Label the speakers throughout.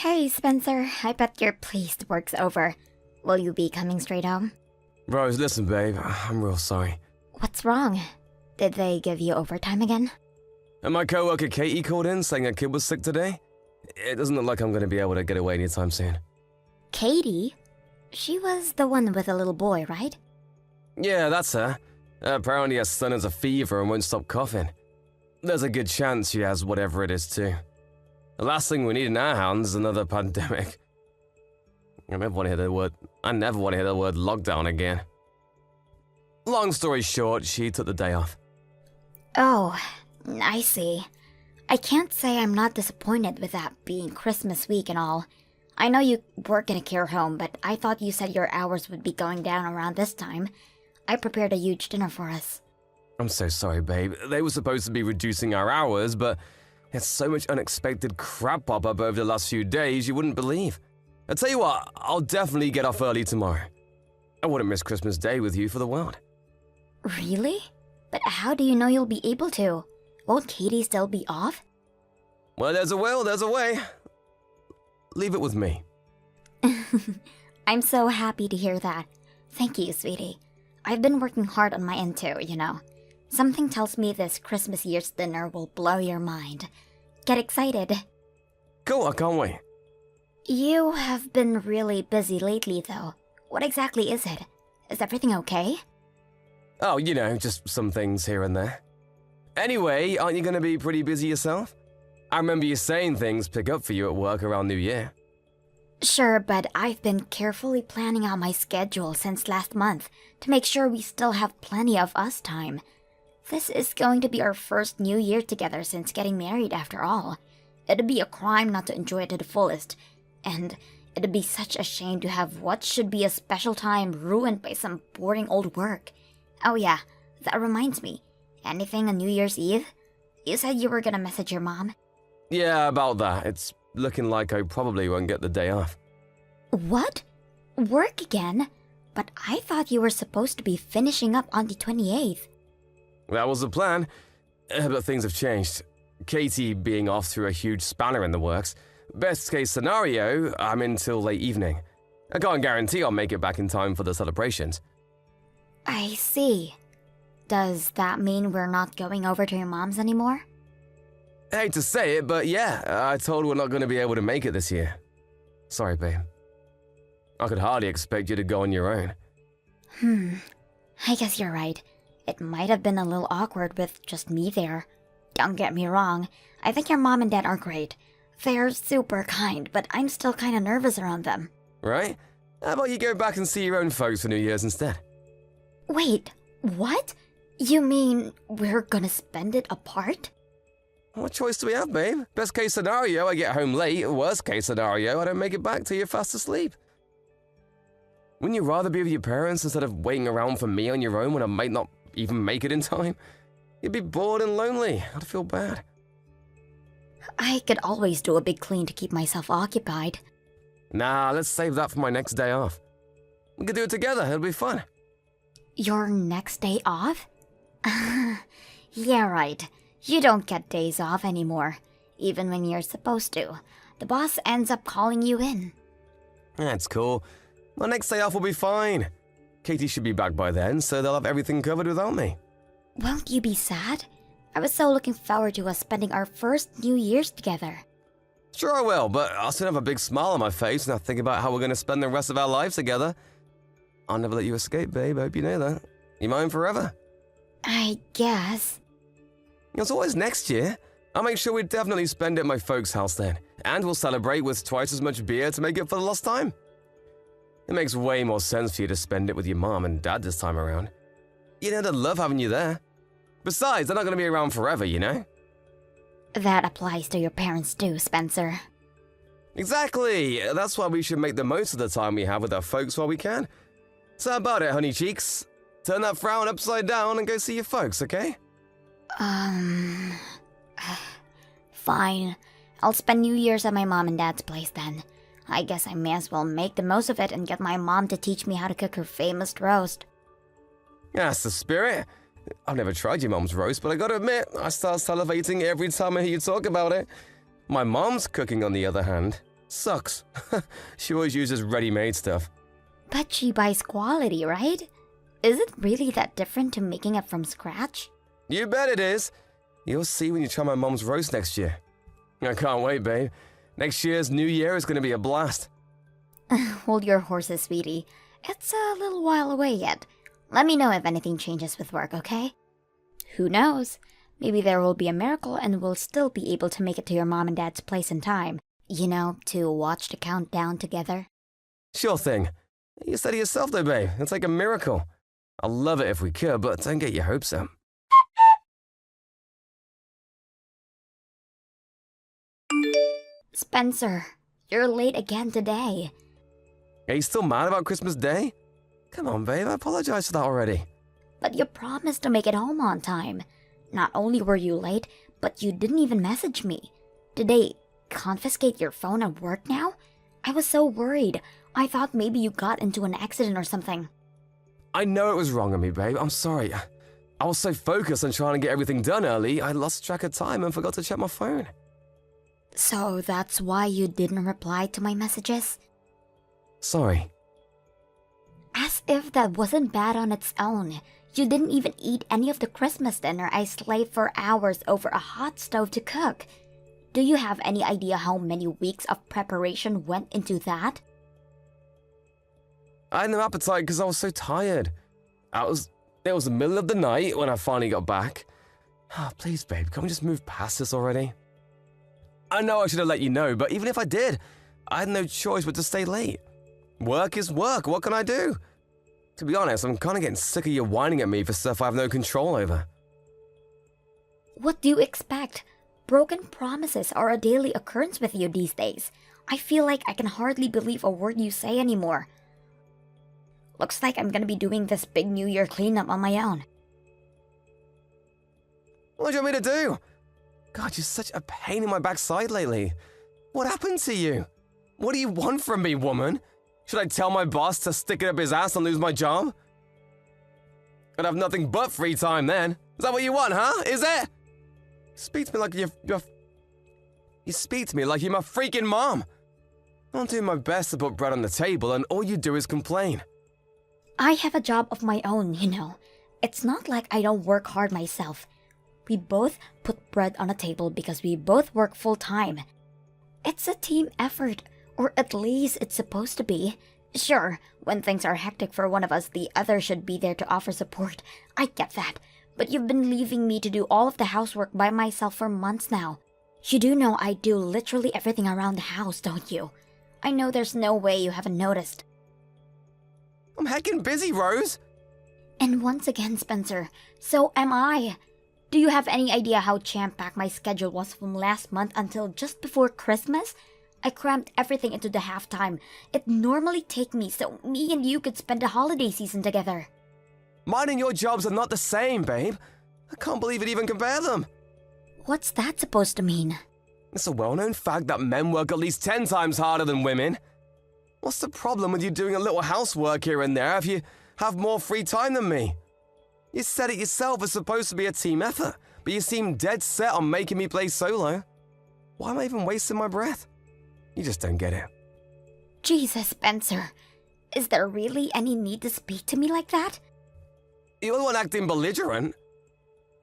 Speaker 1: Hey, Spencer. I bet you're pleased work's over. Will you be coming straight home?
Speaker 2: Rose, listen, babe. I'm real sorry.
Speaker 1: What's wrong? Did they give you overtime again?
Speaker 2: And my coworker Katie called in saying her kid was sick today. It doesn't look like I'm going to be able to get away anytime soon.
Speaker 1: Katie? She was the one with the little boy, right?
Speaker 2: Yeah, that's her. Apparently her son has a fever and won't stop coughing. There's a good chance she has whatever it is too. The last thing we need in our hands is another pandemic. I never want to hear the word lockdown again. Long story short, she took the day off.
Speaker 1: Oh, I see. I can't say I'm not disappointed with that being Christmas week and all. I know you work in a care home, but I thought you said your hours would be going down around this time. I prepared a huge dinner for us.
Speaker 2: I'm so sorry, babe. They were supposed to be reducing our hours, but there's so much unexpected crap pop up over the last few days you wouldn't believe. I'll tell you what, I'll definitely get off early tomorrow. I wouldn't miss Christmas Day with you for the world.
Speaker 1: Really? But how do you know you'll be able to? Won't Katie still be off?
Speaker 2: Well, there's a will, there's a way. Leave it with me.
Speaker 1: I'm so happy to hear that. Thank you, sweetie. I've been working hard on my end too, you know. Something tells me this Christmas year's dinner will blow your mind. Get excited.
Speaker 2: Cool, I can't wait.
Speaker 1: You have been really busy lately, though. What exactly is it? Is everything okay?
Speaker 2: Oh, you know, just some things here and there. Anyway, aren't you going to be pretty busy yourself? I remember you saying things pick up for you at work around New Year.
Speaker 1: Sure, but I've been carefully planning out my schedule since last month to make sure we still have plenty of us time. This is going to be our first New Year together since getting married after all. It'd be a crime not to enjoy it to the fullest, and it'd be such a shame to have what should be a special time ruined by some boring old work. Oh yeah, that reminds me. Anything on New Year's Eve? You said you were gonna message your mom?
Speaker 2: Yeah, about that. It's looking like I probably won't get the day off.
Speaker 1: What? Work again? But I thought you were supposed to be finishing up on the 28th.
Speaker 2: That was the plan, but things have changed. Katie being off threw a huge spanner in the works. Best case scenario, I'm in till late evening. I can't guarantee I'll make it back in time for the celebrations.
Speaker 1: I see. Does that mean we're not going over to your mom's anymore?
Speaker 2: I hate to say it, but yeah, I told her we're not going to be able to make it this year. Sorry, babe. I could hardly expect you to go on your own.
Speaker 1: I guess you're right. It might have been a little awkward with just me there. Don't get me wrong, I think your mom and dad are great. They're super kind, but I'm still kind of nervous around them.
Speaker 2: Right? How about you go back and see your own folks for New Year's instead?
Speaker 1: Wait, what? You mean we're gonna spend it apart?
Speaker 2: What choice do we have, babe? Best case scenario, I get home late. Worst case scenario, I don't make it back till you're fast asleep. Wouldn't you rather be with your parents instead of waiting around for me on your own when I might not even make it in time? You'd be bored and lonely. I'd feel bad.
Speaker 1: I could always do a big clean to keep myself occupied.
Speaker 2: Nah, let's save that for my next day off. We could do it together. It'll be fun.
Speaker 1: Your next day off? Yeah, right. You don't get days off anymore, even when you're supposed to. The boss ends up calling you in.
Speaker 2: That's cool. My next day off will be fine. Katie should be back by then, so they'll have everything covered without me.
Speaker 1: Won't you be sad? I was so looking forward to us spending our first New Year's together.
Speaker 2: Sure I will, but I'll still have a big smile on my face when I think about how we're going to spend the rest of our lives together. I'll never let you escape, babe. I hope you know that. You're mine forever.
Speaker 1: I guess.
Speaker 2: It's always next year. I'll make sure we definitely spend it at my folks' house then, and we'll celebrate with twice as much beer to make up for the lost time. It makes way more sense for you to spend it with your mom and dad this time around. You know they'd love having you there. Besides, they're not going to be around forever, you know?
Speaker 1: That applies to your parents too, Spencer.
Speaker 2: Exactly! That's why we should make the most of the time we have with our folks while we can. So how about it, honey cheeks? Turn that frown upside down and go see your folks, okay?
Speaker 1: Fine. I'll spend New Year's at my mom and dad's place then. I guess I may as well make the most of it and get my mom to teach me how to cook her famous roast.
Speaker 2: That's the spirit. I've never tried your mom's roast, but I gotta admit, I start salivating every time I hear you talk about it. My mom's cooking, on the other hand, Sucks. She always uses ready-made stuff.
Speaker 1: But she buys quality, right? Is it really that different to making it from scratch?
Speaker 2: You bet it is. You'll see when you try my mom's roast next year. I can't wait, babe. Next year's New Year is going to be a blast.
Speaker 1: Hold your horses, sweetie. It's a little while away yet. Let me know if anything changes with work, okay? Who knows? Maybe there will be a miracle and we'll still be able to make it to your mom and dad's place in time. You know, to watch the countdown together.
Speaker 2: Sure thing. You said it yourself though, babe. It's like a miracle. I'd love it if we could, but don't get your hopes up.
Speaker 1: Spencer, you're late again today.
Speaker 2: Are you still mad about Christmas Day? Come on, babe. I apologize for that already.
Speaker 1: But you promised to make it home on time. Not only were you late, but you didn't even message me. Did they confiscate your phone at work now? I was so worried. I thought maybe you got into an accident or something.
Speaker 2: I know it was wrong of me, babe. I'm sorry. I was so focused on trying to get everything done early, I lost track of time and forgot to check my phone.
Speaker 1: So that's why you didn't reply to my messages?
Speaker 2: Sorry.
Speaker 1: As if that wasn't bad on its own. You didn't even eat any of the Christmas dinner I slaved for hours over a hot stove to cook. Do you have any idea how many weeks of preparation went into that?
Speaker 2: I had no appetite because I was so tired. It was the middle of the night when I finally got back. Please, babe, can we just move past this already? I know I should have let you know, but even if I did, I had no choice but to stay late. Work is work, what can I do? To be honest, I'm kind of getting sick of you whining at me for stuff I have no control over.
Speaker 1: What do you expect? Broken promises are a daily occurrence with you these days. I feel like I can hardly believe a word you say anymore. Looks like I'm gonna be doing this big New Year cleanup on my own.
Speaker 2: What do you want me to do? God, you're such a pain in my backside lately. What happened to you? What do you want from me, woman? Should I tell my boss to stick it up his ass and lose my job? I'd have nothing but free time then. Is that what you want, huh? Is it? Speak to me like You speak to me like you're my freaking mom. I'm doing my best to put bread on the table and all you do is complain.
Speaker 1: I have a job of my own, you know. It's not like I don't work hard myself. We both put bread on a table because we both work full time. It's a team effort, or at least it's supposed to be. Sure, when things are hectic for one of us, the other should be there to offer support. I get that. But you've been leaving me to do all of the housework by myself for months now. You do know I do literally everything around the house, don't you? I know there's no way you haven't noticed.
Speaker 2: I'm heckin' busy, Rose.
Speaker 1: And once again, Spencer, so am I. Do you have any idea how jam-packed my schedule was from last month until just before Christmas? I crammed everything into the halftime. It normally takes me so me and you could spend the holiday season together.
Speaker 2: Mine and your jobs are not the same, babe. I can't believe it even compare them.
Speaker 1: What's that supposed to mean?
Speaker 2: It's a well-known fact that men work at least 10 times harder than women. What's the problem with you doing a little housework here and there if you have more free time than me? You said it yourself, it's supposed to be a team effort, but you seem dead set on making me play solo. Why am I even wasting my breath? You just don't get it.
Speaker 1: Jesus, Spencer. Is there really any need to speak to me like that?
Speaker 2: You're the one acting belligerent.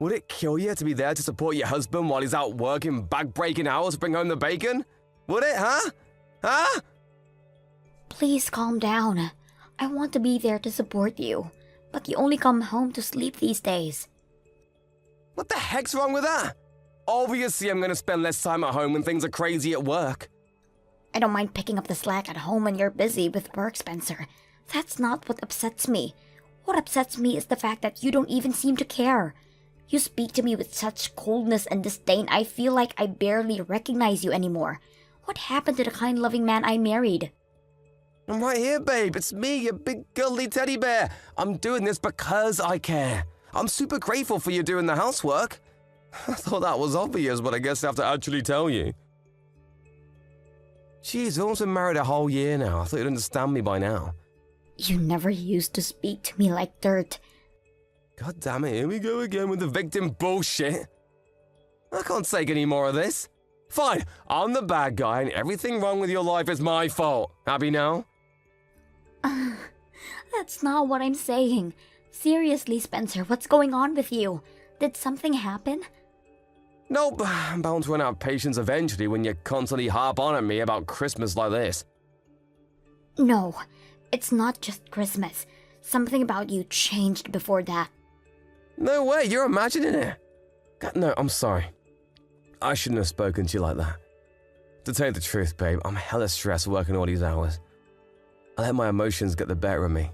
Speaker 2: Would it kill you to be there to support your husband while he's out working back-breaking hours to bring home the bacon? Would it, huh? Huh?
Speaker 1: Please calm down. I want to be there to support you, but you only come home to sleep these days.
Speaker 2: What the heck's wrong with that? Obviously, I'm gonna spend less time at home when things are crazy at work.
Speaker 1: I don't mind picking up the slack at home when you're busy with work, Spencer. That's not what upsets me. What upsets me is the fact that you don't even seem to care. You speak to me with such coldness and disdain, I feel like I barely recognize you anymore. What happened to the kind, loving man I married?
Speaker 2: I'm right here, babe. It's me, your big girly teddy bear. I'm doing this because I care. I'm super grateful for you doing the housework. I thought that was obvious, but I guess I have to actually tell you. Jeez, I've almost been married a whole year now. I thought you'd understand me by now.
Speaker 1: You never used to speak to me like dirt.
Speaker 2: God damn it, here we go again with the victim bullshit. I can't take any more of this. Fine, I'm the bad guy and everything wrong with your life is my fault. Happy now?
Speaker 1: That's not what I'm saying. Seriously, Spencer, what's going on with you? Did something happen?
Speaker 2: Nope, I'm bound to run out of patience eventually when you constantly harp on at me about Christmas like this.
Speaker 1: No, it's not just Christmas. Something about you changed before that.
Speaker 2: No way, you're imagining it. God, no, I'm sorry. I shouldn't have spoken to you like that. To tell you the truth, babe, I'm hella stressed working all these hours. I let my emotions get the better of me.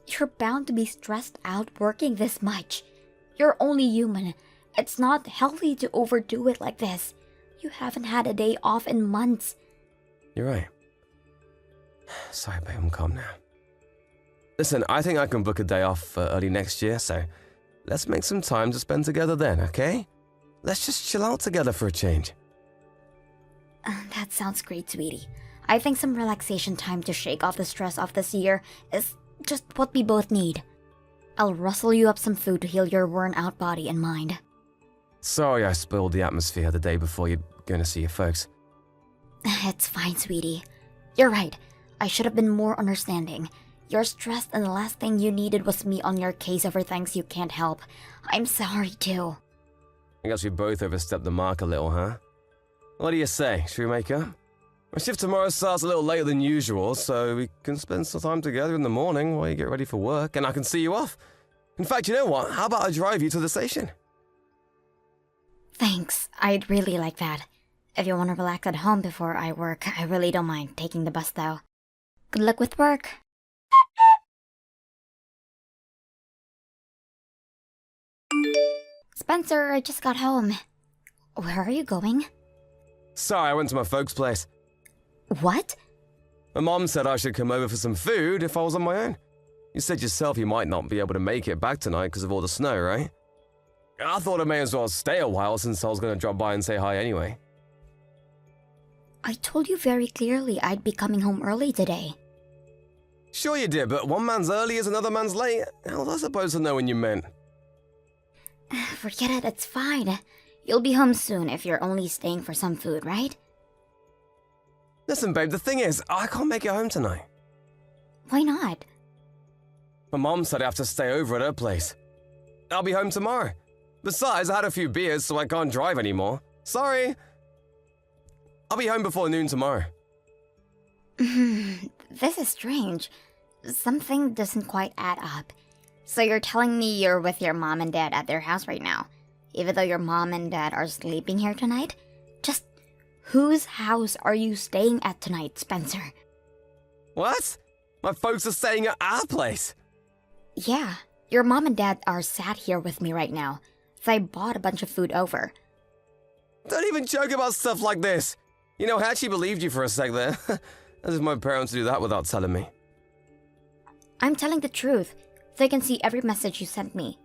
Speaker 1: You're bound to be stressed out working this much. You're only human. It's not healthy to overdo it like this. You haven't had a day off in months.
Speaker 2: You're right. Sorry, babe, I'm calm now. Listen, I think I can book a day off early next year, so let's make some time to spend together then, okay? Let's just chill out together for a change.
Speaker 1: That sounds great, sweetie. I think some relaxation time to shake off the stress of this year is just what we both need. I'll rustle you up some food to heal your worn-out body and mind.
Speaker 2: Sorry I spoiled the atmosphere the day before you're going to see your folks.
Speaker 1: It's fine, sweetie. You're right. I should have been more understanding. You're stressed and the last thing you needed was me on your case over things you can't help. I'm sorry, too.
Speaker 2: I guess we both overstepped the mark a little, huh? What do you say? Should we make up? My shift tomorrow starts a little later than usual, so we can spend some time together in the morning while you get ready for work, and I can see you off. In fact, you know what? How about I drive you to the station?
Speaker 1: Thanks. I'd really like that. If you want to relax at home before I work, I really don't mind taking the bus, though. Good luck with work. Spencer, I just got home. Where are you going?
Speaker 2: Sorry, I went to my folks' place.
Speaker 1: What?
Speaker 2: My mom said I should come over for some food if I was on my own. You said yourself you might not be able to make it back tonight because of all the snow, right? I thought I may as well stay a while since I was going to drop by and say hi anyway.
Speaker 1: I told you very clearly I'd be coming home early today.
Speaker 2: Sure you did, but one man's early is another man's late. How was I supposed to know when you meant?
Speaker 1: Forget it, it's fine. You'll be home soon if you're only staying for some food, right?
Speaker 2: Listen, babe, the thing is, I can't make it home tonight.
Speaker 1: Why not?
Speaker 2: My mom said I have to stay over at her place. I'll be home tomorrow. Besides, I had a few beers, so I can't drive anymore. Sorry. I'll be home before noon tomorrow.
Speaker 1: This is strange. Something doesn't quite add up. So you're telling me you're with your mom and dad at their house right now, even though your mom and dad are sleeping here tonight? Just whose house are you staying at tonight, Spencer?
Speaker 2: What? My folks are staying at our place.
Speaker 1: Yeah, your mom and dad are sat here with me right now. So I bought a bunch of food over.
Speaker 2: Don't even joke about stuff like this. You know, I actually believed you for a sec there. As if my parents do that without telling me.
Speaker 1: I'm telling the truth. They can see every message you sent me.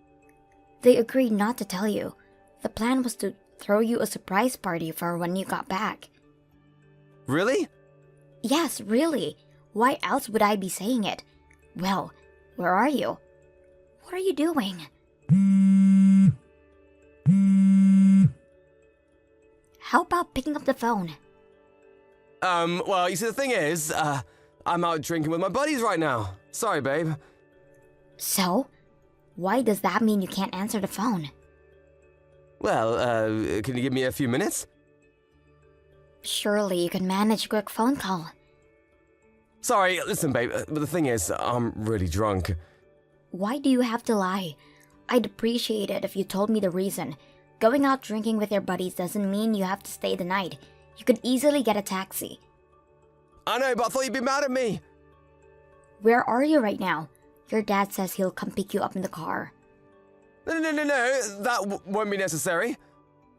Speaker 1: They agreed not to tell you. The plan was to throw you a surprise party for when you got back.
Speaker 2: Really?
Speaker 1: Yes, really. Why else would I be saying it? Well, where are you? What are you doing? How about picking up the phone?
Speaker 2: Well, you see, the thing is, I'm out drinking with my buddies right now. Sorry, babe.
Speaker 1: So? Why does that mean you can't answer the phone?
Speaker 2: Well, can you give me a few minutes?
Speaker 1: Surely you can manage a quick phone call.
Speaker 2: Sorry, listen, babe, but the thing is, I'm really drunk.
Speaker 1: Why do you have to lie? I'd appreciate it if you told me the reason. Going out drinking with your buddies doesn't mean you have to stay the night. You could easily get a taxi.
Speaker 2: I know, but I thought you'd be mad at me.
Speaker 1: Where are you right now? Your dad says he'll come pick you up in the car.
Speaker 2: No, that won't be necessary.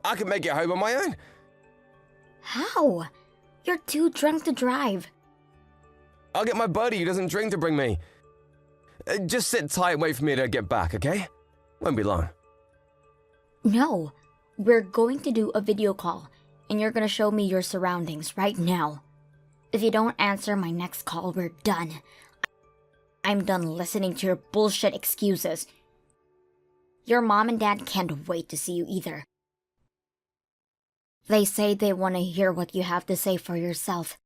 Speaker 2: I can make it home on my own.
Speaker 1: How? You're too drunk to drive.
Speaker 2: I'll get my buddy who doesn't drink to bring me. Just sit tight and wait for me to get back, okay? Won't be long.
Speaker 1: No, we're going to do a video call, and you're gonna show me your surroundings right now. If you don't answer my next call, we're done. I'm done listening to your bullshit excuses. Your mom and dad can't wait to see you either. They say they want to hear what you have to say for yourself.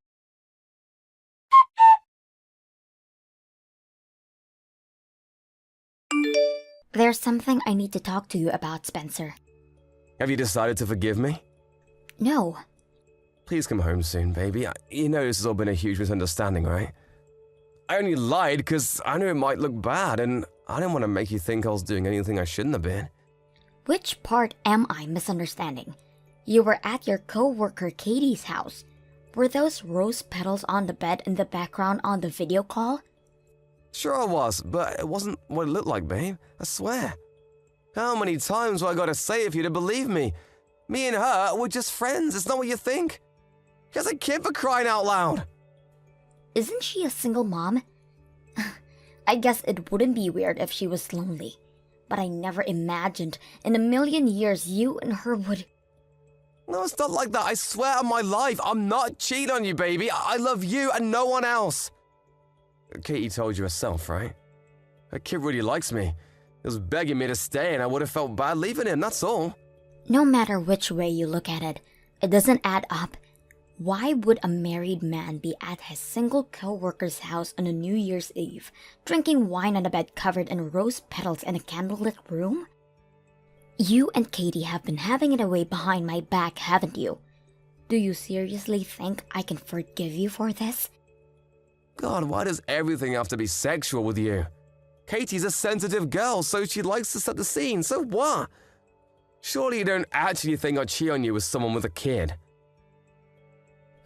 Speaker 1: There's something I need to talk to you about, Spencer.
Speaker 2: Have you decided to forgive me?
Speaker 1: No.
Speaker 2: Please come home soon, baby. You know this has all been a huge misunderstanding, right? I only lied because I knew it might look bad, and I didn't want to make you think I was doing anything I shouldn't have been.
Speaker 1: Which part am I misunderstanding? You were at your co-worker Katie's house. Were those rose petals on the bed in the background on the video call?
Speaker 2: Sure I was, but it wasn't what it looked like, babe. I swear. How many times do I gotta say it for you to believe me? Me and her were just friends, it's not what you think. She has a kid, for crying out loud.
Speaker 1: Isn't she a single mom? I guess it wouldn't be weird if she was lonely. But I never imagined in a million years you and her would...
Speaker 2: No, it's not like that. I swear on my life, I'm not cheating on you, baby. I love you and no one else. Katie told you herself, right? Her kid really likes me. He was begging me to stay and I would have felt bad leaving him, that's all.
Speaker 1: No matter which way you look at it, it doesn't add up. Why would a married man be at his single co-worker's house on a New Year's Eve, drinking wine on a bed covered in rose petals in a candlelit room? You and Katie have been having it away behind my back, haven't you? Do you seriously think I can forgive you for this?
Speaker 2: God, why does everything have to be sexual with you? Katie's a sensitive girl, so she likes to set the scene, so what? Surely you don't actually think I'd cheat on you with someone with a kid.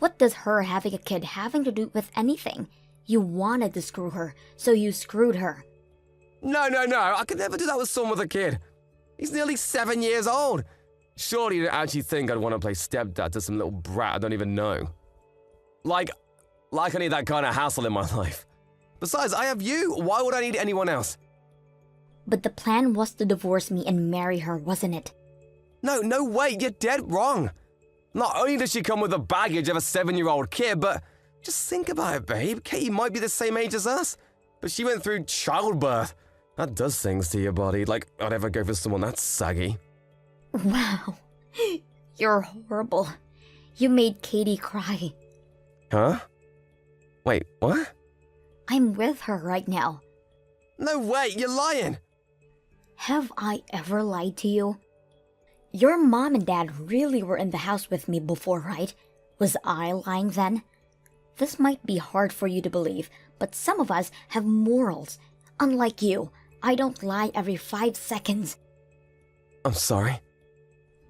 Speaker 1: What does her having a kid having to do with anything? You wanted to screw her, so you screwed her.
Speaker 2: No, I could never do that with someone with a kid. He's nearly 7 years old. Surely you don't actually think I'd want to play stepdad to some little brat I don't even know. Like I need that kind of hassle in my life. Besides, I have you. Why would I need anyone else?
Speaker 1: But the plan was to divorce me and marry her, wasn't it?
Speaker 2: No, wait, you're dead wrong. Not only does she come with the baggage of a 7-year-old kid, but just think about it, babe. Katie might be the same age as us, but she went through childbirth. That does things to your body, like I'd ever go for someone that saggy.
Speaker 1: Wow, you're horrible. You made Katie cry.
Speaker 2: Huh? Wait, what?
Speaker 1: I'm with her right now.
Speaker 2: No, wait, you're lying.
Speaker 1: Have I ever lied to you? Your mom and dad really were in the house with me before, right? Was I lying then? This might be hard for you to believe, but some of us have morals. Unlike you, I don't lie every 5 seconds.
Speaker 2: I'm sorry.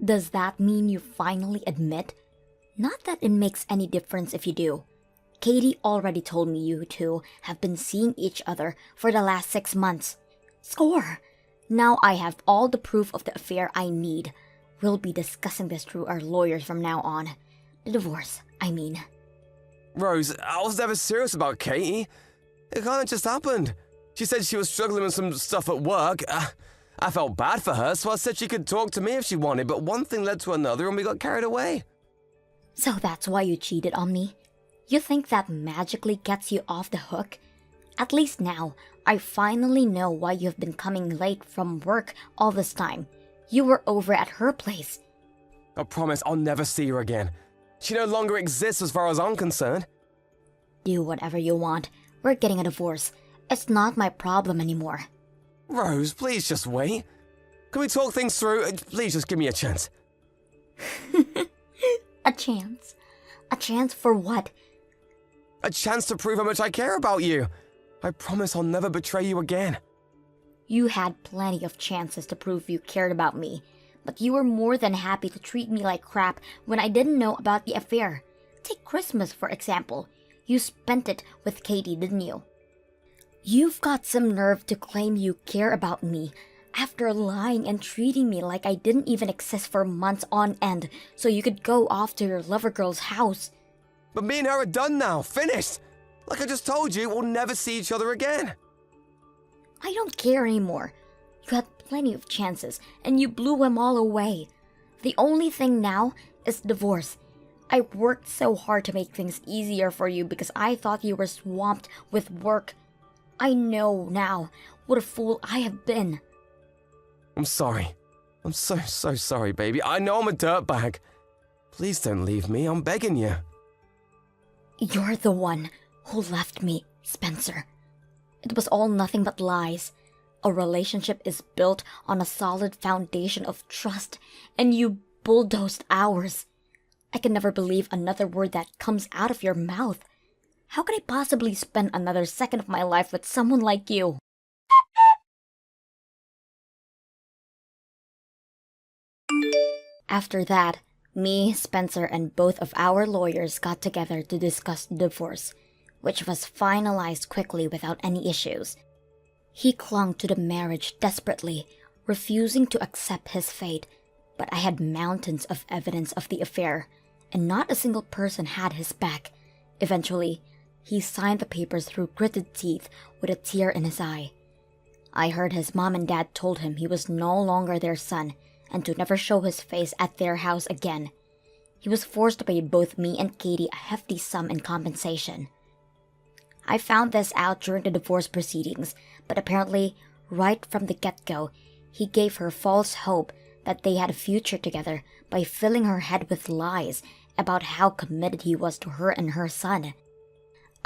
Speaker 1: Does that mean you finally admit? Not that it makes any difference if you do. Katie already told me you two have been seeing each other for the last 6 months. Score! Now I have all the proof of the affair I need. We'll be discussing this through our lawyers from now on. The divorce, I mean.
Speaker 2: Rose, I was never serious about Katie. It kind of just happened. She said she was struggling with some stuff at work. I felt bad for her, so I said she could talk to me if she wanted, but one thing led to another and we got carried away.
Speaker 1: So that's why you cheated on me? You think that magically gets you off the hook? At least now, I finally know why you've been coming late from work all this time. You were over at her place.
Speaker 2: I promise I'll never see her again. She no longer exists as far as I'm concerned.
Speaker 1: Do whatever you want. We're getting a divorce. It's not my problem anymore.
Speaker 2: Rose, please just wait. Can we talk things through? Please just give me a chance.
Speaker 1: A chance? A chance for what?
Speaker 2: A chance to prove how much I care about you. I promise I'll never betray you again.
Speaker 1: You had plenty of chances to prove you cared about me, but you were more than happy to treat me like crap when I didn't know about the affair. Take Christmas, for example. You spent it with Katie, didn't you? You've got some nerve to claim you care about me after lying and treating me like I didn't even exist for months on end so you could go off to your lover girl's house.
Speaker 2: But me and her are done now, finished. Like I just told you, we'll never see each other again.
Speaker 1: I don't care anymore. You had plenty of chances, and you blew them all away. The only thing now is divorce. I worked so hard to make things easier for you because I thought you were swamped with work. I know now what a fool I have been.
Speaker 2: I'm sorry. I'm so sorry, baby. I know I'm a dirtbag. Please don't leave me, I'm begging you.
Speaker 1: You're the one who left me, Spencer. It was all nothing but lies. A relationship is built on a solid foundation of trust, and you bulldozed ours. I can never believe another word that comes out of your mouth. How could I possibly spend another second of my life with someone like you? After that, me, Spencer, and both of our lawyers got together to discuss divorce, which was finalized quickly without any issues. He clung to the marriage desperately, refusing to accept his fate, but I had mountains of evidence of the affair, and not a single person had his back. Eventually, he signed the papers through gritted teeth with a tear in his eye. I heard his mom and dad told him he was no longer their son and to never show his face at their house again. He was forced to pay both me and Katie a hefty sum in compensation. I found this out during the divorce proceedings, but apparently, right from the get-go, he gave her false hope that they had a future together by filling her head with lies about how committed he was to her and her son.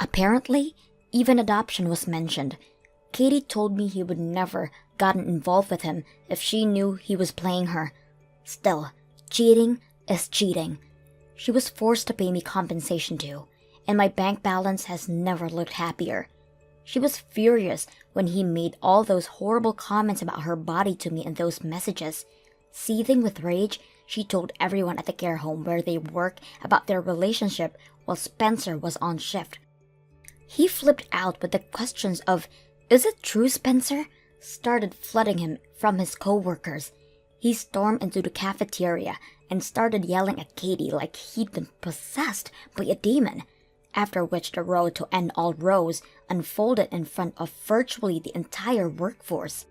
Speaker 1: Apparently, even adoption was mentioned. Katie told me he would never gotten involved with him if she knew he was playing her. Still, cheating is cheating. She was forced to pay me compensation too, and my bank balance has never looked happier. She was furious when he made all those horrible comments about her body to me in those messages. Seething with rage, she told everyone at the care home where they work about their relationship while Spencer was on shift. He flipped out with the questions of, "Is it true, Spencer?" started flooding him from his co-workers. He stormed into the cafeteria and started yelling at Katie like he'd been possessed by a demon, after which the road to end all rows unfolded in front of virtually the entire workforce.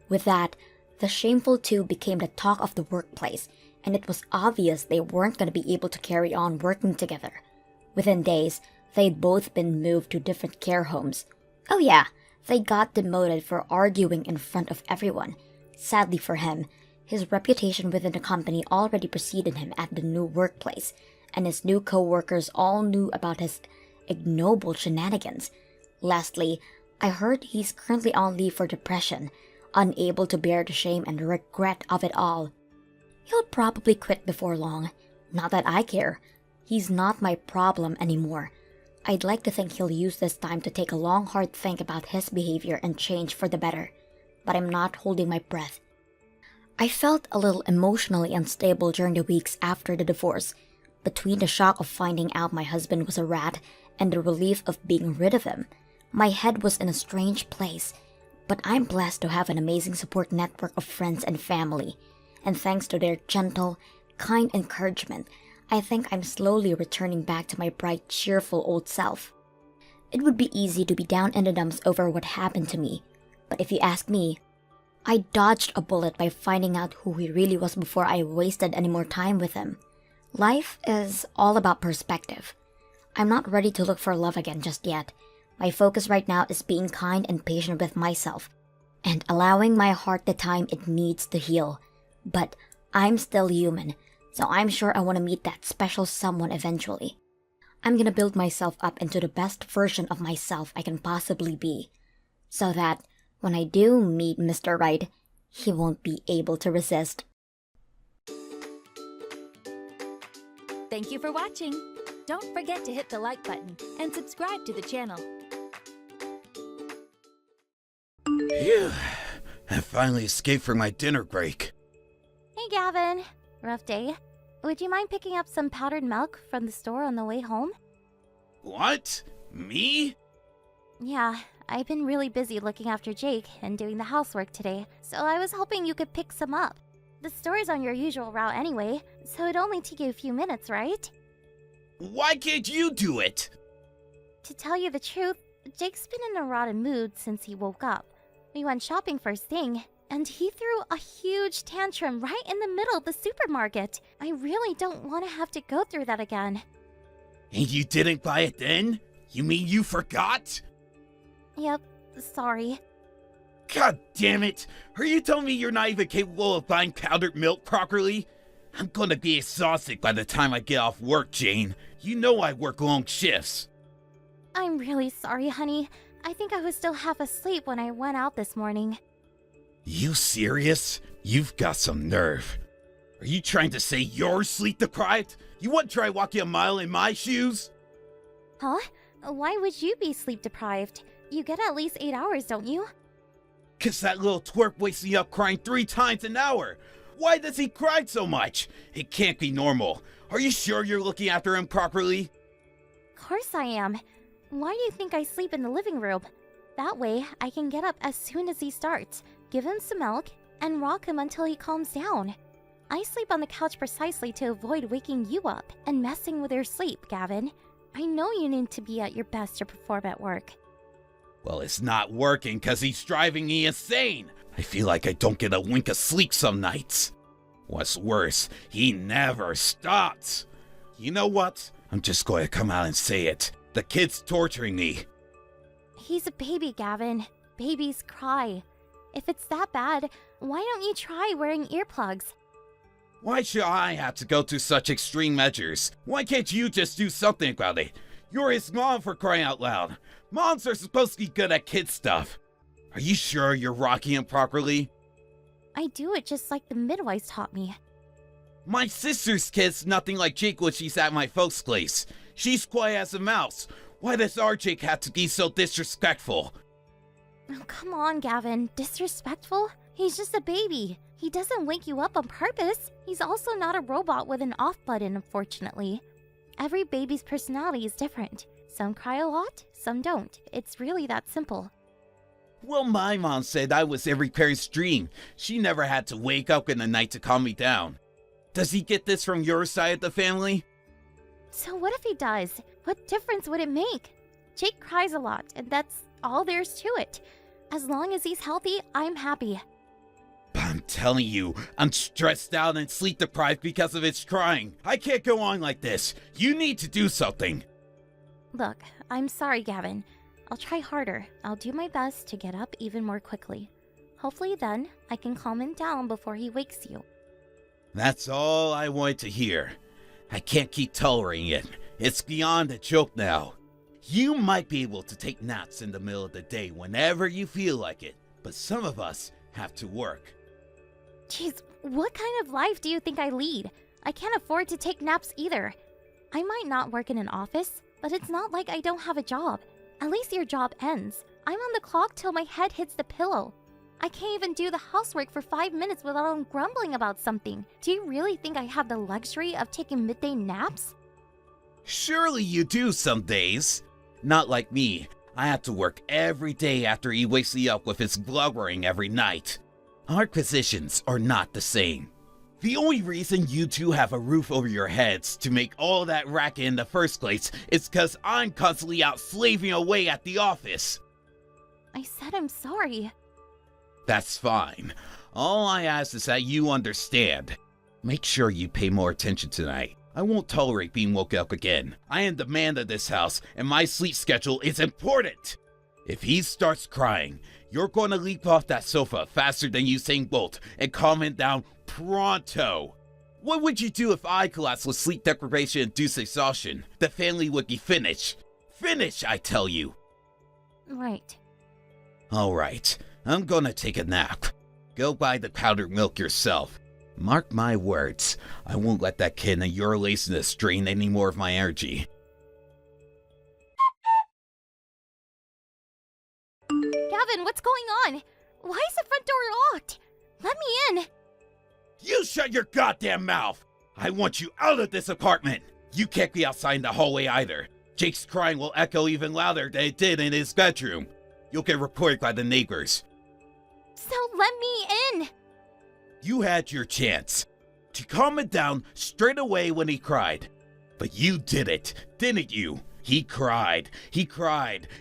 Speaker 1: With that, the shameful two became the talk of the workplace, and it was obvious they weren't going to be able to carry on working together. Within days, they'd both been moved to different care homes. Oh yeah, they got demoted for arguing in front of everyone. Sadly for him, his reputation within the company already preceded him at the new workplace, and his new co-workers all knew about his ignoble shenanigans. Lastly, I heard he's currently on leave for depression, unable to bear the shame and regret of it all. He'll probably quit before long. Not that I care. He's not my problem anymore. I'd like to think he'll use this time to take a long, hard think about his behavior and change for the better. But I'm not holding my breath. I felt a little emotionally unstable during the weeks after the divorce, between the shock of finding out my husband was a rat and the relief of being rid of him. My head was in a strange place, but I'm blessed to have an amazing support network of friends and family. And thanks to their gentle, kind encouragement, I think I'm slowly returning back to my bright, cheerful old self. It would be easy to be down in the dumps over what happened to me, but if you ask me, I dodged a bullet by finding out who he really was before I wasted any more time with him. Life is all about perspective. I'm not ready to look for love again just yet. My focus right now is being kind and patient with myself, and allowing my heart the time it needs to heal. But I'm still human, so I'm sure I want to meet that special someone eventually. I'm gonna build myself up into the best version of myself I can possibly be, so that when I do meet Mr. Right, he won't be able to resist.
Speaker 3: Thank you for watching. Don't forget to hit the like button and subscribe to the channel.
Speaker 4: Phew, I finally escaped from my dinner break.
Speaker 5: Hey Gavin, rough day. Would you mind picking up some powdered milk from the store on the way home?
Speaker 4: What? Me?
Speaker 5: Yeah, I've been really busy looking after Jake and doing the housework today, so I was hoping you could pick some up. The store is on your usual route anyway, so it'd only take you a few minutes, right?
Speaker 4: Why can't you do it?
Speaker 5: To tell you the truth, Jake's been in a rotten mood since he woke up. We went shopping first thing, and he threw a huge tantrum right in the middle of the supermarket. I really don't want to have to go through that again.
Speaker 4: And you didn't buy it then? You mean you forgot?
Speaker 5: Yep, sorry.
Speaker 4: God damn it! Are you telling me you're not even capable of buying powdered milk properly? I'm gonna be exhausted by the time I get off work, Jane. You know I work long shifts.
Speaker 5: I'm really sorry, honey. I think I was still half asleep when I went out this morning.
Speaker 4: You serious? You've got some nerve. Are you trying to say you're sleep deprived? You wouldn't try walking a mile in my shoes?
Speaker 5: Huh? Why would you be sleep deprived? You get at least 8 hours, don't you?
Speaker 4: 'Cause that little twerp wakes me up crying 3 times an hour. Why does he cry so much? It can't be normal. Are you sure you're looking after him properly?
Speaker 5: Of course I am. Why do you think I sleep in the living room? That way, I can get up as soon as he starts, give him some milk, and rock him until he calms down. I sleep on the couch precisely to avoid waking you up and messing with your sleep, Gavin. I know you need to be at your best to perform at work.
Speaker 4: Well, it's not working 'cause he's driving me insane. I feel like I don't get a wink of sleep some nights. What's worse, he never stops. You know what? I'm just going to come out and say it. The kid's torturing me.
Speaker 5: He's a baby, Gavin. Babies cry. If it's that bad, why don't you try wearing earplugs?
Speaker 4: Why should I have to go to such extreme measures? Why can't you just do something about it? You're his mom, for crying out loud. Moms are supposed to be good at kid stuff. Are you sure you're rocking him properly?
Speaker 5: I do it just like the midwives taught me.
Speaker 4: My sister's kid's nothing like Jake when she's at my folks' place. She's quiet as a mouse. Why does our Jake have to be so disrespectful?
Speaker 5: Oh, come on, Gavin. Disrespectful? He's just a baby. He doesn't wake you up on purpose. He's also not a robot with an off button, unfortunately. Every baby's personality is different. Some cry a lot, some don't. It's really that simple.
Speaker 4: Well, my mom said I was every parent's dream. She never had to wake up in the night to calm me down. Does he get this from your side of the family?
Speaker 5: So what if he does? What difference would it make? Jake cries a lot, and that's all there's to it. As long as he's healthy, I'm happy.
Speaker 4: But I'm telling you, I'm stressed out and sleep deprived because of his crying. I can't go on like this. You need to do something.
Speaker 5: Look, I'm sorry, Gavin. I'll try harder. I'll do my best to get up even more quickly. Hopefully then, I can calm him down before he wakes you.
Speaker 4: That's all I wanted to hear. I can't keep tolerating it. It's beyond a joke now. You might be able to take naps in the middle of the day whenever you feel like it, but some of us have to work.
Speaker 5: Jeez, what kind of life do you think I lead? I can't afford to take naps either. I might not work in an office, but it's not like I don't have a job. At least your job ends. I'm on the clock till my head hits the pillow. I can't even do the housework for 5 minutes without him grumbling about something. Do you really think I have the luxury of taking midday naps?
Speaker 4: Surely you do some days. Not like me. I have to work every day after he wakes me up with his blubbering every night. Our positions are not the same. The only reason you two have a roof over your heads to make all that racket in the first place is because I'm constantly out slaving away at the office.
Speaker 5: I said I'm sorry.
Speaker 4: That's fine. All I ask is that you understand. Make sure you pay more attention tonight. I won't tolerate being woken up again. I am the man of this house, and my sleep schedule is important. If he starts crying, you're going to leap off that sofa faster than Usain Bolt and calm him down pronto. What would you do if I collapsed with sleep deprivation-induced exhaustion? The family would be finished. Finished, I tell you.
Speaker 5: Right.
Speaker 4: All right, I'm gonna take a nap. Go buy the powdered milk yourself. Mark my words, I won't let that kid and your laziness drain any more of my energy.
Speaker 5: Gavin, what's going on? Why is the front door locked? Let me in.
Speaker 4: You shut your goddamn mouth! I want you out of this apartment! You can't be outside in the hallway either. Jake's crying will echo even louder than it did in his bedroom. You'll get reported by the neighbors.
Speaker 5: So let me in.
Speaker 4: You had your chance to calm him down straight away when he cried. But you did it, didn't you? He cried,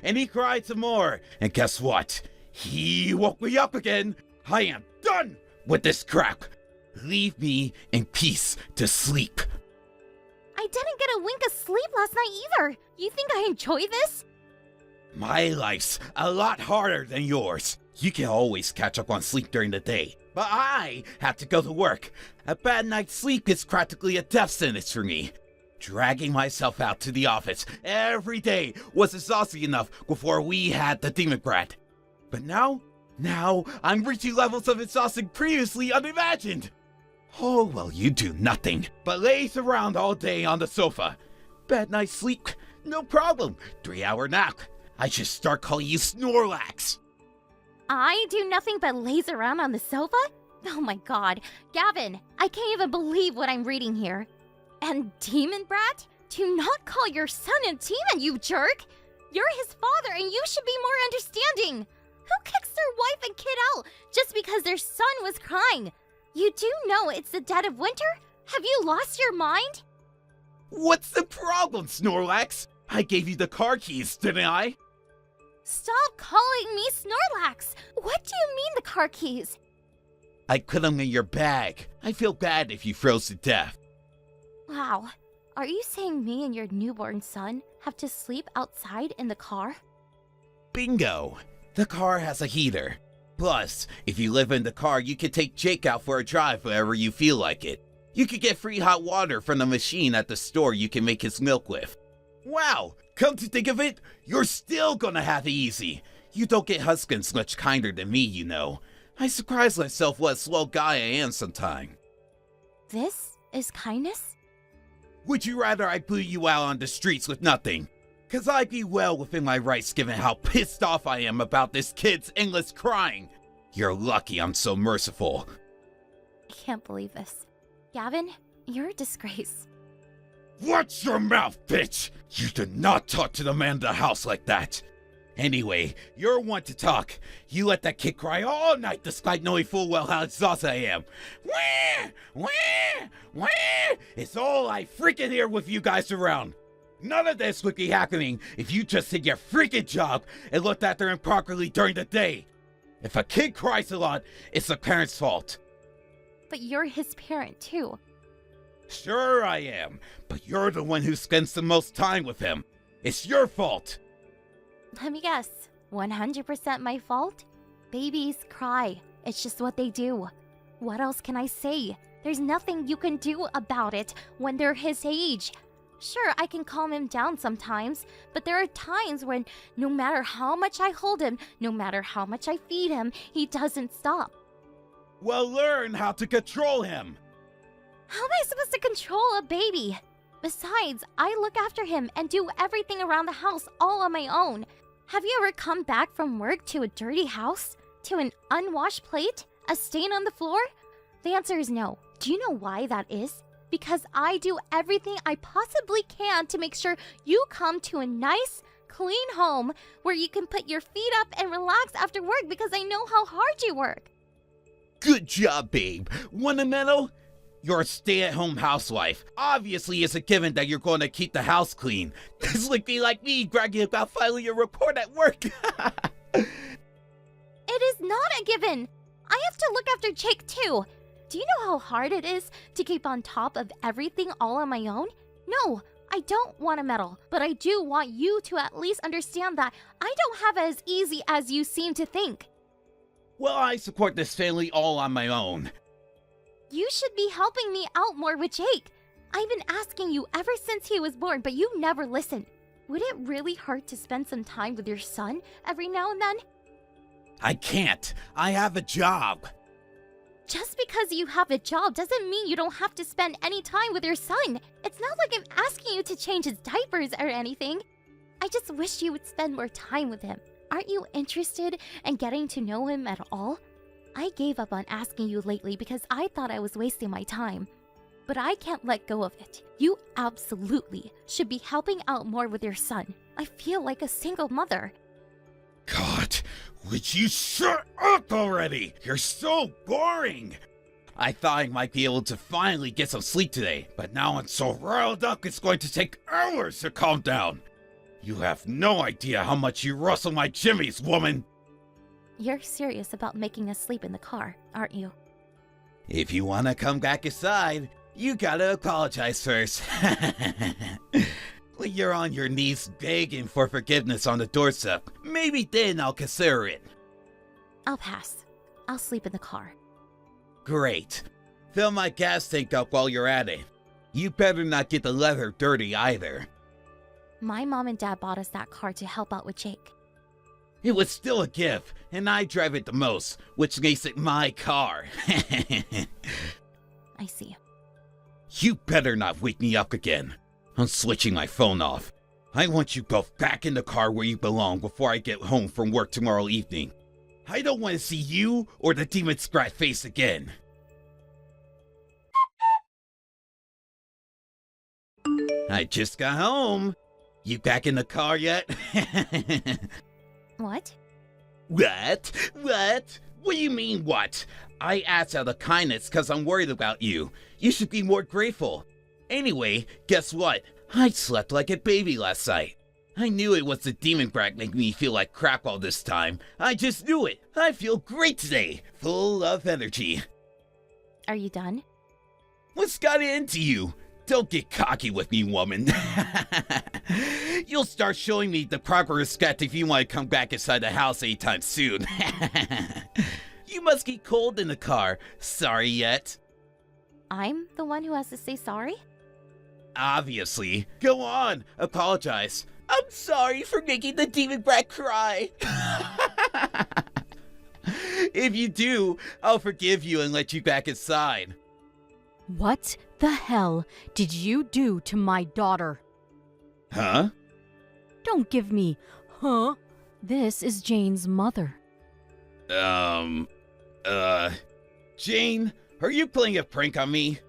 Speaker 4: and he cried some more. And guess what? He woke me up again. I am done with this crap. Leave me in peace to sleep.
Speaker 5: I didn't get a wink of sleep last night either. You think I enjoy this?
Speaker 4: My life's a lot harder than yours. You can always catch up on sleep during the day. But I have to go to work. A bad night's sleep is practically a death sentence for me. Dragging myself out to the office every day was exhausting enough before we had the demon brat. But now I'm reaching levels of exhaustion previously unimagined. Oh, well, you do nothing but laze around all day on the sofa. Bad night's sleep, no problem. 3-hour nap. I should start calling you Snorlax.
Speaker 5: I do nothing but laze around on the sofa? Oh my god. Gavin, I can't even believe what I'm reading here. And Demon Brat? Do not call your son a demon, you jerk! You're his father and you should be more understanding! Who kicks their wife and kid out just because their son was crying? You do know it's the dead of winter? Have you lost your mind?
Speaker 4: What's the problem, Snorlax? I gave you the car keys, didn't I?
Speaker 5: Stop calling me Snorlax! What do you mean the car keys?
Speaker 4: I put them in your bag. I feel bad if you froze to death.
Speaker 5: Wow. Are you saying me and your newborn son have to sleep outside in the car?
Speaker 4: Bingo! The car has a heater. Plus, if you live in the car, you can take Jake out for a drive whenever you feel like it. You could get free hot water from the machine at the store you can make his milk with. Wow! Come to think of it, you're still gonna have it easy. You don't get husbands much kinder than me, you know. I surprise myself what a slow guy I am sometime.
Speaker 5: This is kindness?
Speaker 4: Would you rather I put you out on the streets with nothing? Cause I'd be well within my rights given how pissed off I am about this kid's endless crying. You're lucky I'm so merciful.
Speaker 5: I can't believe this. Gavin, you're a disgrace.
Speaker 4: Watch your mouth, bitch! You do not talk to the man of the house like that. Anyway, you're one to talk. You let that kid cry all night despite knowing full well how exhausted I am. Wah! Wah! Wah! It's all I freaking hear with you guys around. None of this would be happening if you just did your freaking job and looked after him properly during the day. If a kid cries a lot, it's the parent's fault.
Speaker 5: But you're his parent too.
Speaker 4: Sure I am, but you're the one who spends the most time with him. It's your fault.
Speaker 5: Let me guess. 100% my fault? Babies cry. It's just what they do. What else can I say? There's nothing you can do about it when they're his age. Sure, I can calm him down sometimes, but there are times when no matter how much I hold him, no matter how much I feed him, he doesn't stop.
Speaker 4: Well, learn how to control him.
Speaker 5: How am I supposed to control a baby? Besides, I look after him and do everything around the house all on my own. Have you ever come back from work to a dirty house? To an unwashed plate? A stain on the floor? The answer is no. Do you know why that is? Because I do everything I possibly can to make sure you come to a nice, clean home where you can put your feet up and relax after work because I know how hard you work.
Speaker 4: Good job, babe. Want a medal? You're a stay-at-home housewife. Obviously, it's a given that you're going to keep the house clean. This would be like me bragging about filing a report at work.
Speaker 5: It is not a given. I have to look after Jake too. Do you know how hard it is to keep on top of everything all on my own? No, I don't want a medal, but I do want you to at least understand that I don't have it as easy as you seem to think.
Speaker 4: Well, I support this family all on my own.
Speaker 5: You should be helping me out more with Jake. I've been asking you ever since he was born, but you never listen. Would it really hurt to spend some time with your son every now and then?
Speaker 4: I can't. I have a job.
Speaker 5: Just because you have a job doesn't mean you don't have to spend any time with your son. It's not like I'm asking you to change his diapers or anything. I just wish you would spend more time with him. Aren't you interested in getting to know him at all? I gave up on asking you lately because I thought I was wasting my time. But I can't let go of it. You absolutely should be helping out more with your son. I feel like a single mother.
Speaker 4: God, would you shut up already? You're so boring. I thought I might be able to finally get some sleep today, but now I'm so riled up it's going to take hours to calm down. You have no idea how much you rustle my jimmies, woman.
Speaker 5: You're serious about making us sleep in the car, aren't you?
Speaker 4: If you want to come back inside, you gotta apologize first. When you're on your knees begging for forgiveness on the doorstep, maybe then I'll consider it.
Speaker 5: I'll pass. I'll sleep in the car.
Speaker 4: Great. Fill my gas tank up while you're at it. You better not get the leather dirty either.
Speaker 5: My mom and dad bought us that car to help out with Jake.
Speaker 4: It was still a gift, and I drive it the most, which makes it my car.
Speaker 5: I see.
Speaker 4: You better not wake me up again. I'm switching my phone off. I want you both back in the car where you belong before I get home from work tomorrow evening. I don't want to see you or the demon Scrat face again. I just got home. You back in the car yet?
Speaker 5: What?
Speaker 4: What? What? What do you mean, what? I asked out of kindness because I'm worried about you. You should be more grateful. Anyway, guess what? I slept like a baby last night. I knew it was the demon brat making me feel like crap all this time. I just knew it. I feel great today. Full of energy.
Speaker 5: Are you done?
Speaker 4: What's got into you? Don't get cocky with me, woman. You'll start showing me the progress stat if you want to come back inside the house anytime soon. You must get cold in the car. Sorry yet?
Speaker 5: I'm the one who has to say sorry?
Speaker 4: Obviously. Go on, apologize. I'm sorry for making the demon brat cry. If you do, I'll forgive you and let you back inside.
Speaker 6: What the hell did you do to my daughter?
Speaker 4: Huh?
Speaker 6: Don't give me, huh? This is Jane's mother.
Speaker 4: Jane, are you playing a prank on me?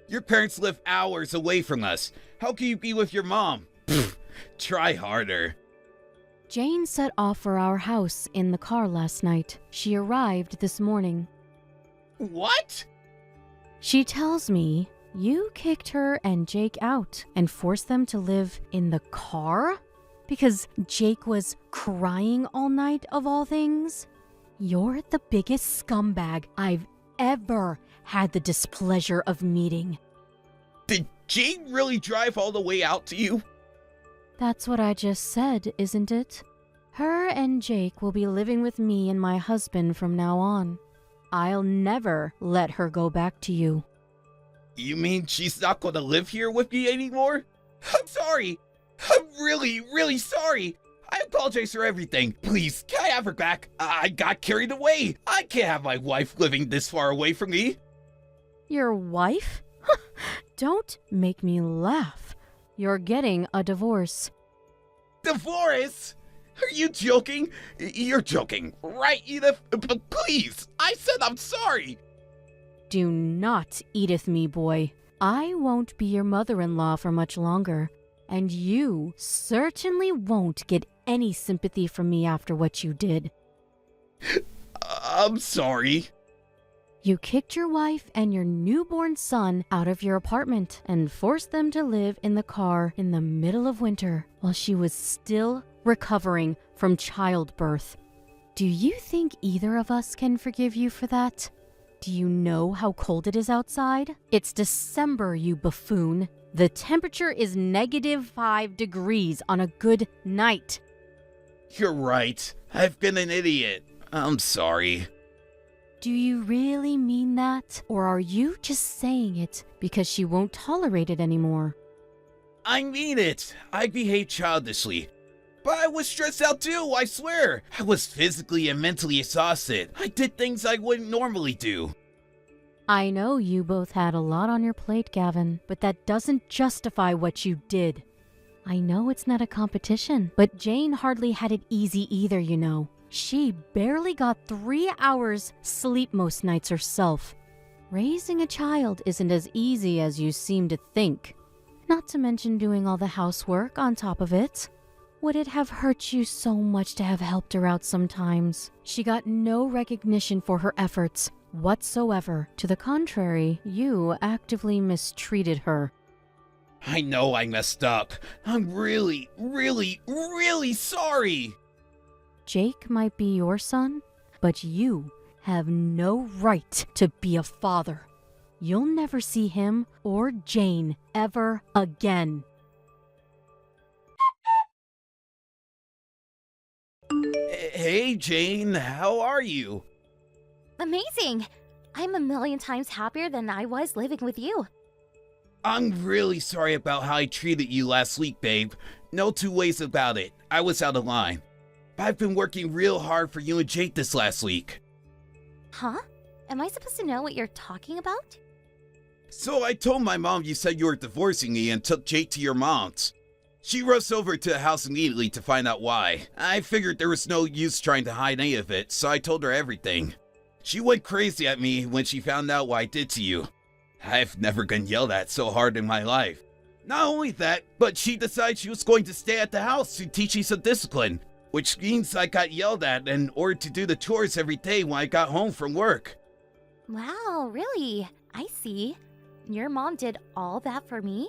Speaker 4: Your parents live hours away from us. How can you be with your mom? Pfft, try harder.
Speaker 6: Jane set off for our house in the car last night. She arrived this morning.
Speaker 4: What?
Speaker 6: She tells me you kicked her and Jake out and forced them to live in the car? Because Jake was crying all night, of all things? You're the biggest scumbag I've ever had the displeasure of meeting.
Speaker 4: Did Jane really drive all the way out to you?
Speaker 6: That's what I just said, isn't it? Her and Jake will be living with me and my husband from now on. I'll never let her go back to you.
Speaker 4: You mean she's not going to live here with me anymore? I'm sorry. I'm really, really sorry. I apologize for everything. Please, can I have her back? I got carried away. I can't have my wife living this far away from me.
Speaker 6: Your wife? Don't make me laugh. You're getting a divorce.
Speaker 4: Divorce? Are you joking? You're joking, right, Edith? Please, I said I'm sorry.
Speaker 6: Do not Edith me, boy. I won't be your mother-in-law for much longer, and you certainly won't get any sympathy from me after what you did.
Speaker 4: I'm sorry.
Speaker 6: You kicked your wife and your newborn son out of your apartment and forced them to live in the car in the middle of winter while she was still recovering from childbirth. Do you think either of us can forgive you for that? Do you know how cold it is outside? It's December, you buffoon. The temperature is -5 degrees on a good night.
Speaker 4: You're right. I've been an idiot. I'm sorry.
Speaker 6: Do you really mean that? Or are you just saying it because she won't tolerate it anymore?
Speaker 4: I mean it. I behaved childishly. But I was stressed out too, I swear. I was physically and mentally exhausted. I did things I wouldn't normally do.
Speaker 6: I know you both had a lot on your plate, Gavin, but that doesn't justify what you did. I know it's not a competition, but Jane hardly had it easy either, you know. She barely got 3 hours sleep most nights herself. Raising a child isn't as easy as you seem to think. Not to mention doing all the housework on top of it. Would it have hurt you so much to have helped her out sometimes? She got no recognition for her efforts whatsoever. To the contrary, you actively mistreated her.
Speaker 4: I know I messed up. I'm really, really, really sorry.
Speaker 6: Jake might be your son, but you have no right to be a father. You'll never see him or Jane ever again.
Speaker 4: Hey, Jane, how are you?
Speaker 5: Amazing! I'm a million times happier than I was living with you.
Speaker 4: I'm really sorry about how I treated you last week, babe. No two ways about it. I was out of line. But I've been working real hard for you and Jake this last week.
Speaker 5: Huh? Am I supposed to know what you're talking about?
Speaker 4: So I told my mom you said you were divorcing me and took Jake to your mom's. She rushed over to the house immediately to find out why. I figured there was no use trying to hide any of it, so I told her everything. She went crazy at me when she found out what I did to you. I've never been yelled at so hard in my life. Not only that, but she decided she was going to stay at the house to teach me some discipline, which means I got yelled at and ordered to do the chores every day when I got home from work.
Speaker 5: Wow, really? I see. Your mom did all that for me?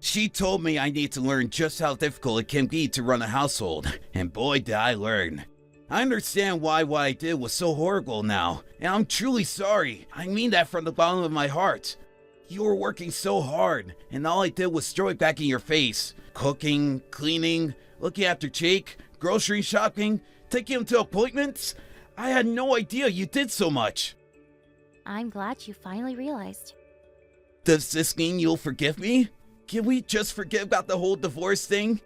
Speaker 4: She told me I need to learn just how difficult it can be to run a household, and boy did I learn. I understand why what I did was so horrible now, and I'm truly sorry. I mean that from the bottom of my heart. You were working so hard, and all I did was throw it back in your face. Cooking, cleaning, looking after Jake, grocery shopping, taking him to appointments. I had no idea you did so much.
Speaker 5: I'm glad you finally realized.
Speaker 4: Does this mean you'll forgive me? Can we just forget about the whole divorce thing?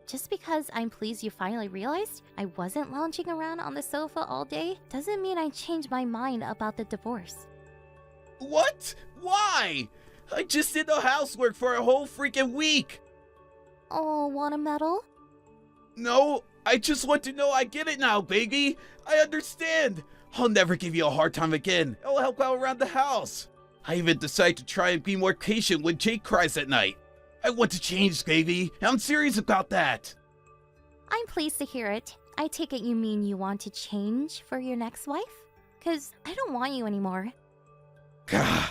Speaker 5: Just because I'm pleased you finally realized I wasn't lounging around on the sofa all day doesn't mean I changed my mind about the divorce.
Speaker 4: What? Why? I just did the housework for a whole freaking week.
Speaker 5: Oh, want a medal?
Speaker 4: No, I just want to know I get it now, baby. I understand. I'll never give you a hard time again. I'll help out around the house. I even decided to try and be more patient when Jake cries at night. I want to change, baby. I'm serious about that.
Speaker 5: I'm pleased to hear it. I take it you mean you want to change for your next wife? 'Cause I don't want you anymore.
Speaker 4: Gah.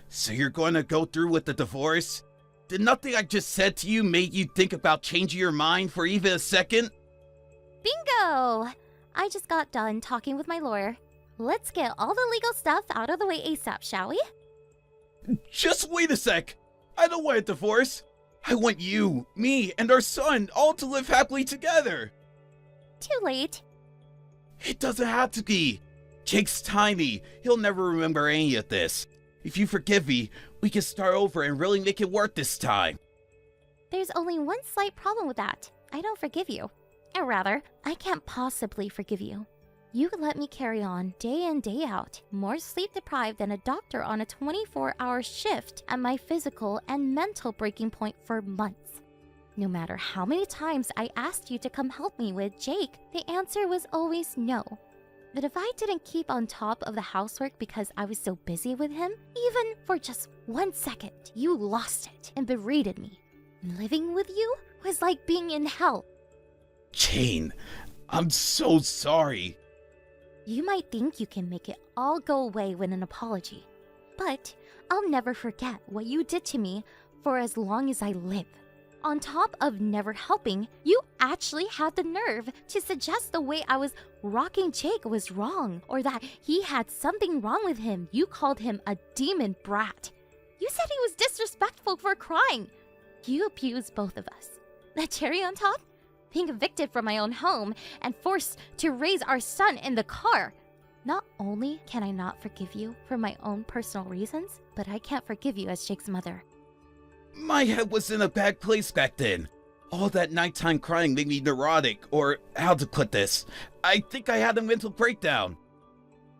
Speaker 4: So you're going to go through with the divorce? Did nothing I just said to you make you think about changing your mind for even a second?
Speaker 5: Bingo! I just got done talking with my lawyer. Let's get all the legal stuff out of the way ASAP, shall we?
Speaker 4: Just wait a sec. I don't want a divorce. I want you, me, and our son all to live happily together.
Speaker 5: Too late.
Speaker 4: It doesn't have to be. Jake's tiny. He'll never remember any of this. If you forgive me, we can start over and really make it work this time.
Speaker 5: There's only one slight problem with that. I don't forgive you. Or rather, I can't possibly forgive you. You let me carry on day in, day out, more sleep deprived than a doctor on a 24-hour shift at my physical and mental breaking point for months. No matter how many times I asked you to come help me with Jake, the answer was always no. But if I didn't keep on top of the housework because I was so busy with him, even for just 1 second, you lost it and berated me. Living with you was like being in hell.
Speaker 4: Jane, I'm so sorry.
Speaker 5: You might think you can make it all go away with an apology, but I'll never forget what you did to me for as long as I live. On top of never helping, you actually had the nerve to suggest the way I was rocking Jake was wrong, or that he had something wrong with him. You called him a demon brat. You said he was disrespectful for crying. You abused both of us. The cherry on top? Being evicted from my own home and forced to raise our son in the car. Not only can I not forgive you for my own personal reasons, but I can't forgive you as Jake's mother.
Speaker 4: My head was in a bad place back then. All that nighttime crying made me neurotic, or how to put this. I think I had a mental breakdown.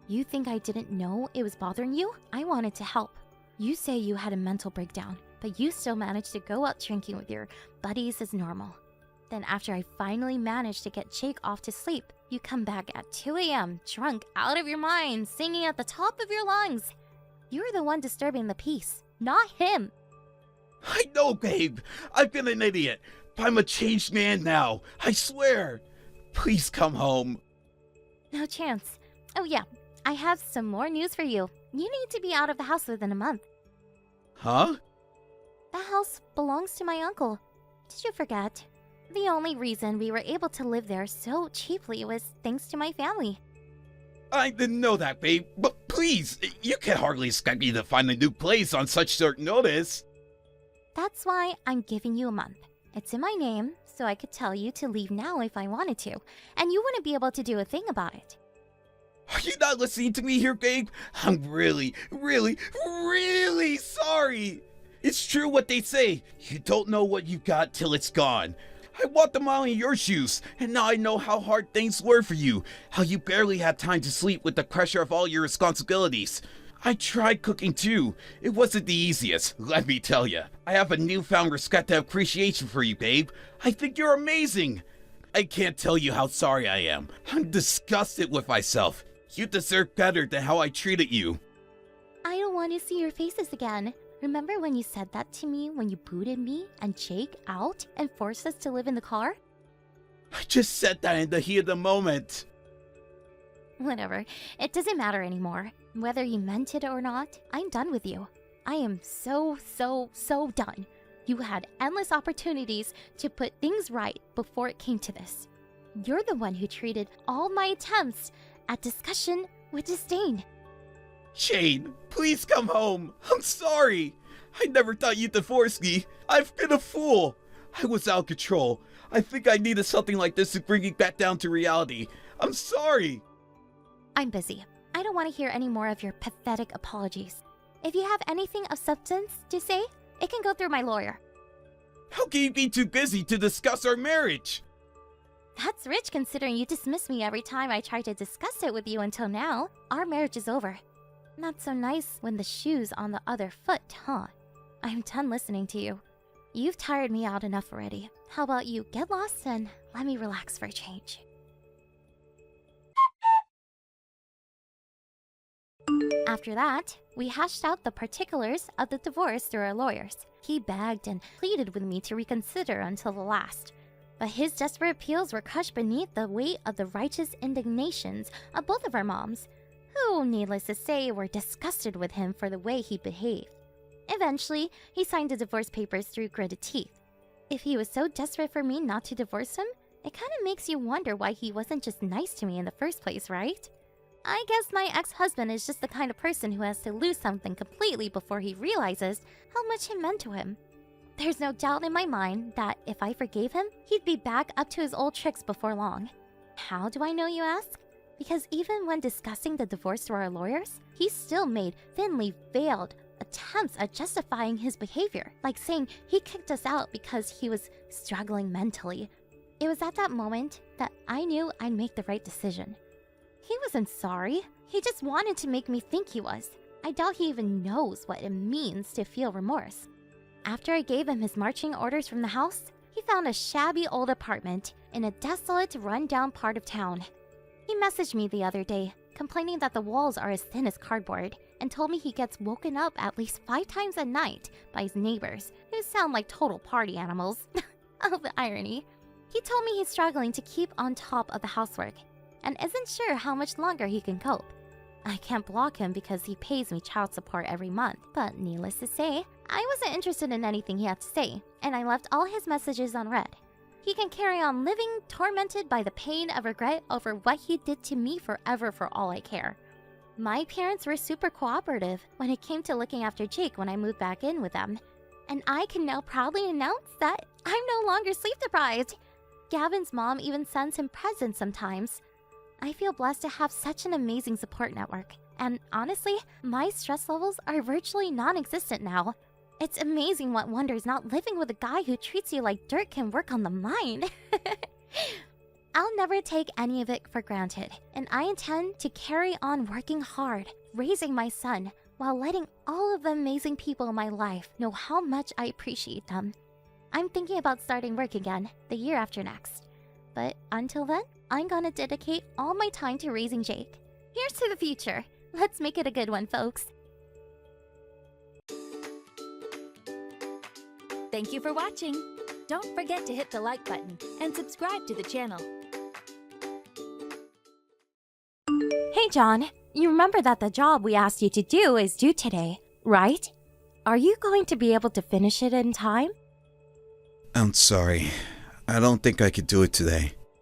Speaker 5: You think I didn't know it was bothering you? I wanted to help. You say you had a mental breakdown, but you still managed to go out drinking with your buddies as normal. Then after I finally managed to get Jake off to sleep, you come back at 2 a.m. drunk out of your mind, singing at the top of your lungs. You're the one disturbing the peace, not him.
Speaker 4: I know, babe. I've been an idiot. But I'm a changed man now. I swear. Please come home.
Speaker 5: No chance. Oh yeah, I have some more news for you. You need to be out of the house within a month.
Speaker 4: Huh?
Speaker 5: The house belongs to my uncle. Did you forget? The only reason we were able to live there so cheaply was thanks to my family.
Speaker 4: I didn't know that, babe. But please, you can hardly expect me to find a new place on such short notice.
Speaker 5: That's why I'm giving you a month. It's in my name, so I could tell you to leave now if I wanted to, and you wouldn't be able to do a thing about it.
Speaker 4: Are you not listening to me here, Gabe? I'm really, really, really sorry. It's true what they say. You don't know what you got till it's gone. I walked a mile in your shoes, and now I know how hard things were for you. How you barely had time to sleep with the pressure of all your responsibilities. I tried cooking too. It wasn't the easiest, let me tell you. I have a newfound respect and appreciation for you, babe. I think you're amazing. I can't tell you how sorry I am. I'm disgusted with myself. You deserve better than how I treated you.
Speaker 5: I don't want to see your faces again. Remember when you said that to me when you booted me and Jake out and forced us to live in the car?
Speaker 4: I just said that in the heat of the moment.
Speaker 5: Whatever. It doesn't matter anymore. Whether you meant it or not, I'm done with you. I am so done. You had endless opportunities to put things right before it came to this. You're the one who treated all my attempts at discussion with disdain.
Speaker 4: Jane, please come home. I'm sorry. I never thought you'd divorce me. I've been a fool. I was out of control. I think I needed something like this to bring me back down to reality. I'm sorry.
Speaker 5: I'm busy. I don't want to hear any more of your pathetic apologies. If you have anything of substance to say, it can go through my lawyer.
Speaker 4: How can you be too busy to discuss our marriage?
Speaker 5: That's rich considering you dismiss me every time I try to discuss it with you until now. Our marriage is over. Not so nice when the shoe's on the other foot, huh? I'm done listening to you. You've tired me out enough already. How about you get lost and let me relax for a change? After that, we hashed out the particulars of the divorce through our lawyers. He begged and pleaded with me to reconsider until the last. But his desperate appeals were crushed beneath the weight of the righteous indignations of both of our moms, who, needless to say, were disgusted with him for the way he behaved. Eventually, he signed the divorce papers through gritted teeth. If he was so desperate for me not to divorce him, it kind of makes you wonder why he wasn't just nice to me in the first place, right? I guess my ex-husband is just the kind of person who has to lose something completely before he realizes how much it meant to him. There's no doubt in my mind that if I forgave him, he'd be back up to his old tricks before long. How do I know, you ask? Because even when discussing the divorce to our lawyers, he still made thinly veiled attempts at justifying his behavior, like saying he kicked us out because he was struggling mentally. It was at that moment that I knew I'd make the right decision. He wasn't sorry. He just wanted to make me think he was. I doubt he even knows what it means to feel remorse. After I gave him his marching orders from the house, he found a shabby old apartment in a desolate, run-down part of town. He messaged me the other day, complaining that the walls are as thin as cardboard, and told me he gets woken up at least 5 times a night by his neighbors, who sound like total party animals. Oh, the irony. He told me he's struggling to keep on top of the housework, and isn't sure how much longer he can cope. I can't block him because he pays me child support every month, but needless to say, I wasn't interested in anything he had to say, and I left all his messages unread. He can carry on living tormented by the pain of regret over what he did to me forever for all I care. My parents were super cooperative when it came to looking after Jake when I moved back in with them, and I can now proudly announce that I'm no longer sleep deprived. Gavin's mom even sends him presents sometimes. I feel blessed to have such an amazing support network, and honestly, my stress levels are virtually non-existent now. It's amazing what wonders not living with a guy who treats you like dirt can work on the mind. I'll never take any of it for granted, and I intend to carry on working hard, raising my son, while letting all of the amazing people in my life know how much I appreciate them. I'm thinking about starting work again the year after next. But until then, I'm gonna dedicate all my time to raising Jake. Here's to the future. Let's make it a good one, folks.
Speaker 3: Thank you for watching. Don't forget to hit the like button and subscribe to the channel.
Speaker 5: Hey, John. You remember that the job we asked you to do is due today, right? Are you going to be able to finish it in time?
Speaker 7: I'm sorry. I don't think I could do it today.